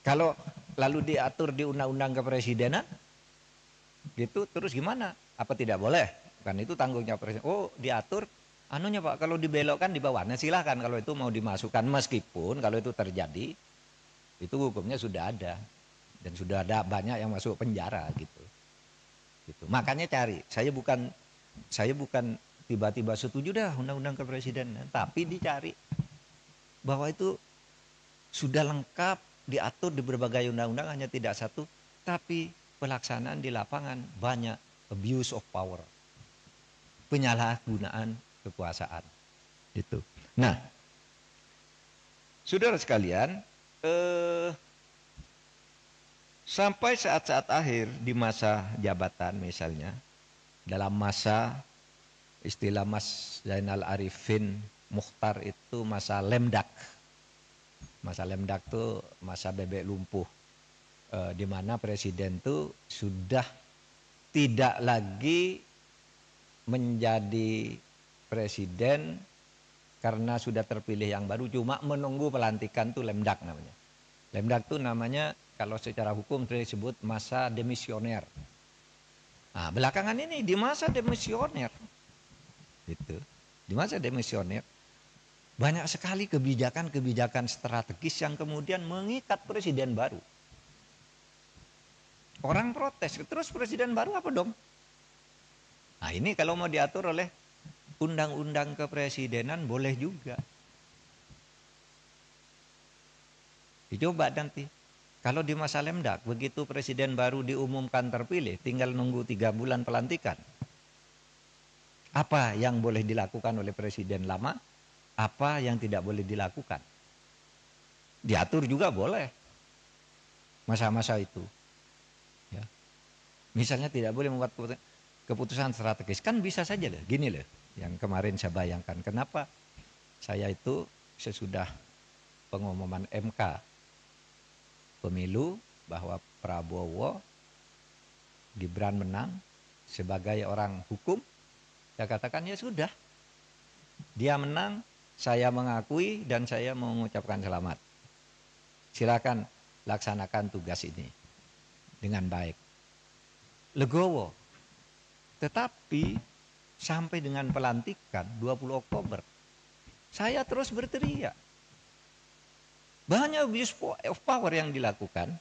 Kalau lalu diatur di undang-undang kepresidenan, gitu terus gimana? Apa tidak boleh? Kan itu tanggungnya presiden. Oh diatur, anunya Pak, kalau dibelokkan di bawah. Nah silahkan kalau itu mau dimasukkan, meskipun kalau itu terjadi, itu hukumnya sudah ada. Dan sudah ada banyak yang masuk penjara gitu. Gitu. Makanya cari, saya bukan tiba-tiba setuju dah undang-undang kepresidenan, tapi dicari bahwa itu sudah lengkap diatur di berbagai undang-undang, hanya tidak satu, tapi pelaksanaan di lapangan banyak abuse of power, penyalahgunaan kekuasaan itu. Nah, saudara sekalian, sampai saat-saat akhir di masa jabatan misalnya, dalam masa istilah Mas Zainal Arifin Mukhtar itu masa lemdak. Masa lemdak itu masa bebek lumpuh, di mana presiden itu sudah tidak lagi menjadi presiden karena sudah terpilih yang baru, cuma menunggu pelantikan, tuh lemdak namanya. Lemdak itu namanya kalau secara hukum disebut masa demisioner. Nah, belakangan ini di masa demisioner, gitu, di masa demisioner banyak sekali kebijakan-kebijakan strategis yang kemudian mengikat presiden baru. Orang protes, terus presiden baru apa dong? Nah ini kalau mau diatur oleh undang-undang kepresidenan boleh juga. Dicoba nanti. Kalau di masa lemdak, begitu presiden baru diumumkan terpilih, tinggal nunggu 3 bulan pelantikan. Apa yang boleh dilakukan oleh presiden lama? Apa yang tidak boleh dilakukan? Diatur juga boleh. Masa-masa itu. Ya. Misalnya tidak boleh membuat keputusan strategis. Kan bisa saja loh. Gini loh. Yang kemarin saya bayangkan. Kenapa saya itu sesudah pengumuman MK pemilu bahwa Prabowo Gibran menang sebagai orang hukum, saya katakan ya sudah, dia menang, saya mengakui dan saya mengucapkan selamat. Silakan laksanakan tugas ini dengan baik. Legowo. Tetapi sampai dengan pelantikan 20 Oktober, saya terus berteriak. Banyak abuse of power yang dilakukan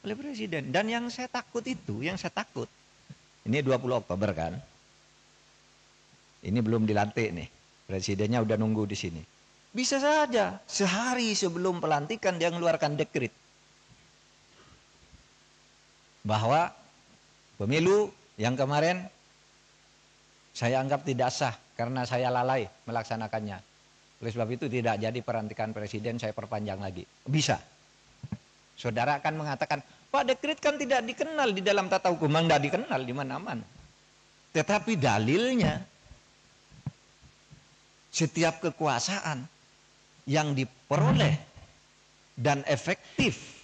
oleh presiden. Dan yang saya takut itu, ini 20 Oktober kan, ini belum dilantik nih, presidennya udah nunggu di sini. Bisa saja sehari sebelum pelantikan dia mengeluarkan dekret bahwa pemilu yang kemarin saya anggap tidak sah karena saya lalai melaksanakannya. Oleh sebab itu tidak jadi pelantikan presiden, saya perpanjang lagi. Bisa. Saudara akan mengatakan, Pak, dekret kan tidak dikenal di dalam tata hukum. Memang tidak dikenal di mana-mana. Tetapi dalilnya, setiap kekuasaan yang diperoleh dan efektif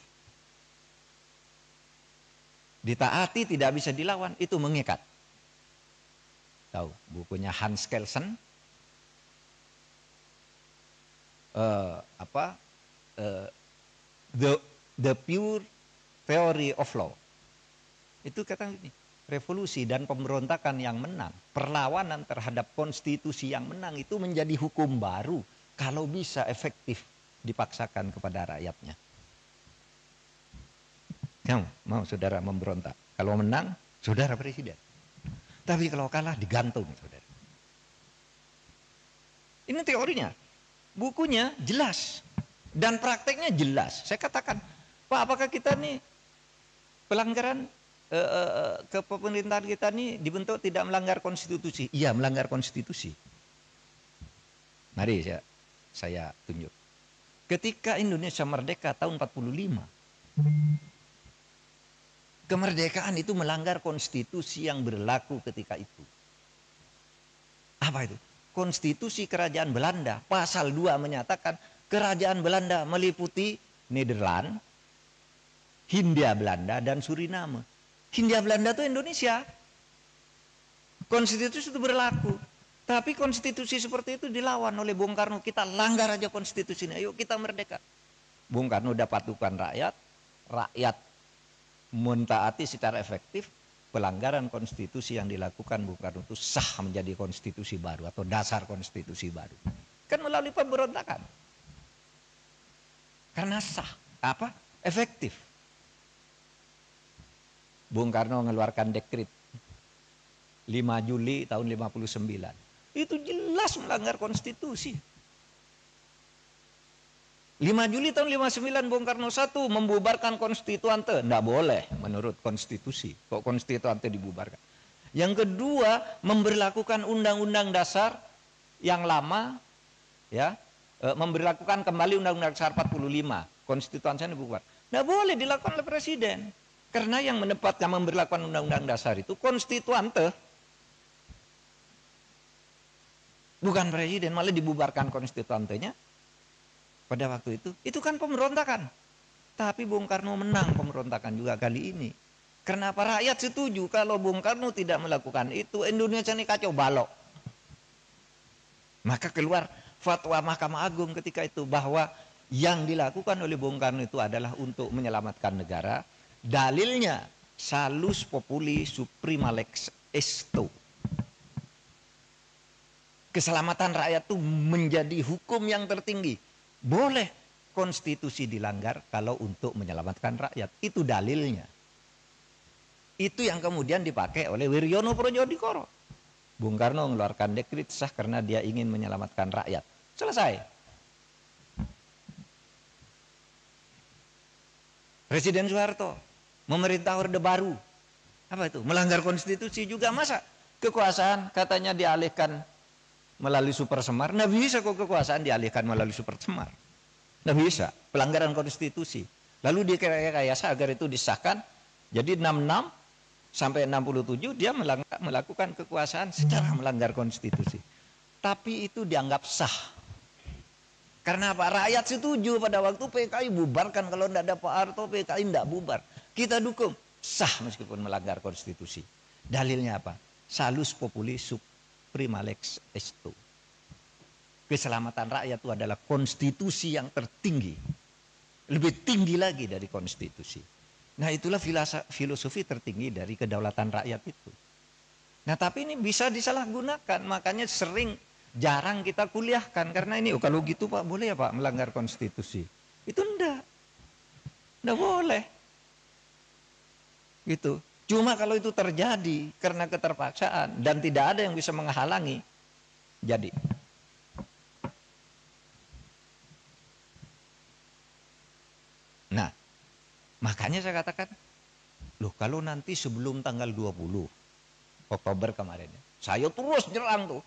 ditaati, tidak bisa dilawan, itu mengikat. Tahu bukunya Hans Kelsen, the pure theory of law. Itu kata ini, revolusi dan pemberontakan yang menang, perlawanan terhadap konstitusi yang menang itu menjadi hukum baru kalau bisa efektif dipaksakan kepada rakyatnya. Kamu mau saudara memberontak, kalau menang saudara presiden, tapi kalau kalah digantung saudara. Ini teorinya, bukunya jelas dan prakteknya jelas. Saya katakan, Pak, apakah kita nih pelanggaran kepemerintahan kita nih dibentuk tidak melanggar konstitusi? Iya, melanggar konstitusi. Mari saya tunjuk. Ketika Indonesia merdeka tahun 45, kemerdekaan itu melanggar konstitusi yang berlaku ketika itu. Apa itu? Konstitusi Kerajaan Belanda pasal 2 menyatakan Kerajaan Belanda meliputi Nederland, Hindia Belanda, dan Suriname. Hindia Belanda itu Indonesia. Konstitusi itu berlaku. Tapi konstitusi seperti itu dilawan oleh Bung Karno. Kita langgar aja konstitusi ini, ayo kita merdeka. Bung Karno dapat patukan rakyat, rakyat mentaati secara efektif, pelanggaran konstitusi yang dilakukan Bung Karno itu sah menjadi konstitusi baru atau dasar konstitusi baru. Kan melalui pemberontakan. Karena sah, efektif. Bung Karno mengeluarkan dekret 5 Juli tahun 59. Itu jelas melanggar konstitusi. 5 Juli tahun 59 Bung Karno 1 membubarkan konstituante. Tidak boleh menurut konstitusi. Kok konstituante dibubarkan? Yang kedua, memberlakukan undang-undang dasar yang lama, ya, memberlakukan kembali undang-undang dasar 45. Konstituante dibubar. Tidak boleh dilakukan oleh presiden. Karena yang menempatkan memberlakukan undang-undang dasar itu konstituante. Bukan presiden, malah dibubarkan konstituantenya. Pada waktu itu kan pemberontakan. Tapi Bung Karno menang pemberontakan juga kali ini. Kenapa rakyat setuju kalau Bung Karno tidak melakukan itu, Indonesia ini kacau balau. Maka keluar fatwa Mahkamah Agung ketika itu bahwa yang dilakukan oleh Bung Karno itu adalah untuk menyelamatkan negara. Dalilnya salus populi suprema lex esto. Keselamatan rakyat itu menjadi hukum yang tertinggi. Boleh konstitusi dilanggar kalau untuk menyelamatkan rakyat. Itu dalilnya. Itu yang kemudian dipakai oleh Wiryono Projodikoro. Bung Karno mengeluarkan dekret sah karena dia ingin menyelamatkan rakyat. Selesai. Presiden Soeharto memerintah Orde Baru. Apa itu? Melanggar konstitusi juga. Masa kekuasaan katanya dialihkan melalui Super Semar? Nggak bisa kok kekuasaan dialihkan melalui Super Semar. Nggak bisa. Pelanggaran konstitusi. Lalu direkayasa agar itu disahkan. Jadi 66 sampai 67 dia melakukan kekuasaan secara melanggar konstitusi. Tapi itu dianggap sah. Karena apa? Rakyat setuju pada waktu PKI bubarkan. Kalau tidak ada Pak Harto, PKI tidak bubar. Kita dukung. Sah meskipun melanggar konstitusi. Dalilnya apa? Salus populi suprema lex esto. Keselamatan rakyat itu adalah konstitusi yang tertinggi. Lebih tinggi lagi dari konstitusi. Nah itulah filosofi tertinggi dari kedaulatan rakyat itu. Nah tapi ini bisa disalahgunakan. Makanya jarang kita kuliahkan. Karena ini kalau gitu Pak boleh ya Pak melanggar konstitusi. Itu enggak. Enggak boleh. Gitu. Cuma kalau itu terjadi karena keterpaksaan. Dan tidak ada yang bisa menghalangi. Jadi. Nah, makanya saya katakan, loh kalau nanti sebelum tanggal 20 Oktober kemarin, saya terus nyerang tuh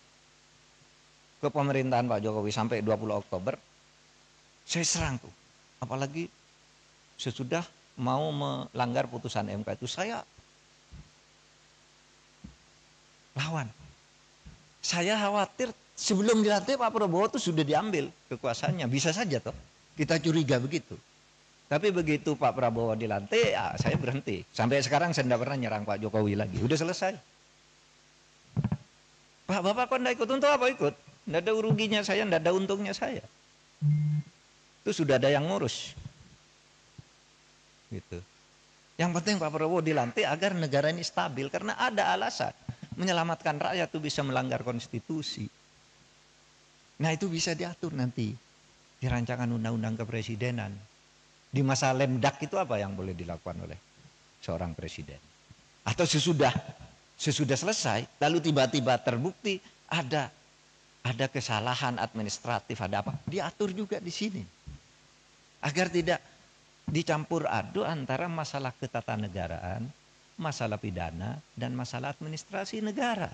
ke pemerintahan Pak Jokowi sampai 20 Oktober, saya serang tuh. Apalagi sesudah mau melanggar putusan MK itu saya lawan. Saya khawatir sebelum dilantik Pak Prabowo itu sudah diambil kekuasaannya, bisa saja toh. Kita curiga begitu. Tapi begitu Pak Prabowo dilantik, ya saya berhenti. Sampai sekarang saya tidak pernah nyerang Pak Jokowi lagi. Udah selesai. Pak, Bapak kok tidak ikut? Untuk apa ikut? Tidak ada ruginya saya, tidak ada untungnya saya. Itu sudah ada yang ngurus. Gitu. Yang penting Pak Prabowo dilantik agar negara ini stabil. Karena ada alasan. Menyelamatkan rakyat itu bisa melanggar konstitusi. Nah itu bisa diatur nanti. Di rancangan undang-undang kepresidenan. Di masa lemdak itu apa yang boleh dilakukan oleh seorang presiden? Atau sesudah selesai, lalu tiba-tiba terbukti ada kesalahan administratif, ada apa? Diatur juga di sini. Agar tidak dicampur aduk antara masalah ketatanegaraan, masalah pidana, dan masalah administrasi negara.